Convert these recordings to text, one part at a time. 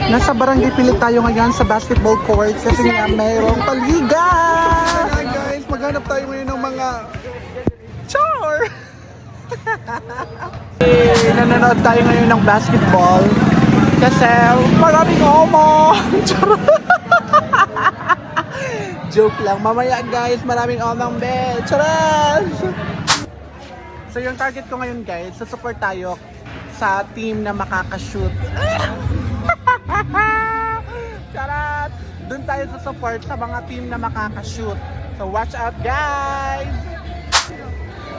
Nasa Barangay Pilit tayo ngayon sa basketball court kasi nga mayroong paliga. Hi guys, maghanap tayo ngayon ng mga char. Nanonood tayo ngayon ng basketball kasi maraming omo. Joke lang. Mamaya guys, maraming omong bell. Charas! So yung target ko ngayon guys, support tayo sa team na makakashoot. Charat! Doon tayo sa support sa mga team na makakashoot. So watch out guys!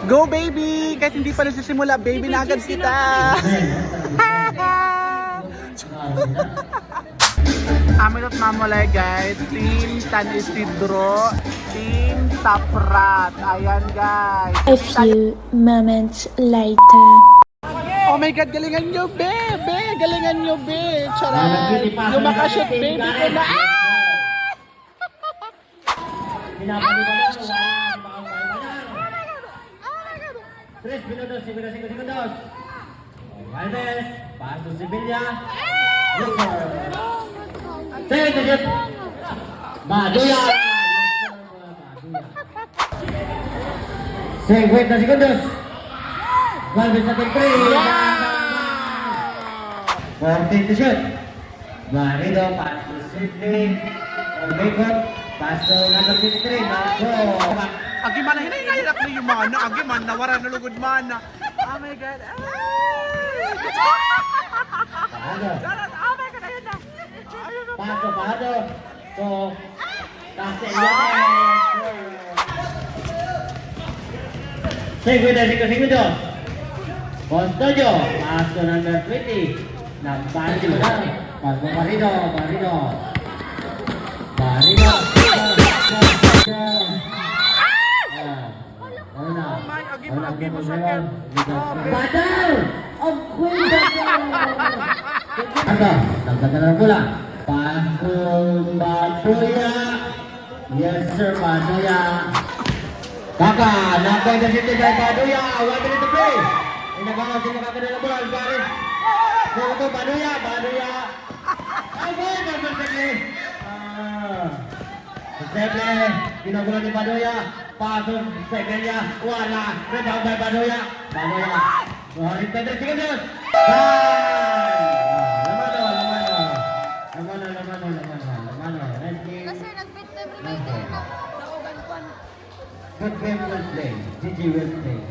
Go baby! Kahit hindi pa nagsisimula, baby na agad kita! Amin at mamulay guys, Team San Isidro, Team Saprat. Ayan guys. A few moments later. Oh my God, galingan nyo, be! Galingan nyo, be! Charay! Yung makashoot, baby ko na! Tres minutos, 55 segundos. Alves, pass to Sevilla. Yes, sir. Baduya. 50 segundos. Alves at 3. 40 to shoot. Marido, pass to Sidney. Omekot, pass to number 53. Marco. Agi man, hinahirap na yung mana. Agi man, nawara na lugod mana. Oh my God. Charat, oh my God, ayun na. Ayun na. Pado. So, kasi yan. 55 segundos. Constoyo, pass to number 20. Nagpandi mo lang. Pass mo Marido. Agi mo sa akin. Badal! Ang queen Ano? Nagdagdag na bola. Pass to Baduya. Yes sir, Baduya. Kaka, nagdagdag na City by Baduya. 1 minute to play. Inagawa sila kakadala ng bola. Alvarez. Ito, Baduya. Ay, boy! Nagdagdag. Seble, ginagawa ni Baduya. Pasok, Sevilla. Wala. Rebound by Baduya. Sorry, 30 seconds. Lamano. Nice game. Kasi nag-bet na reminder na. Good game, well played. GG, well played.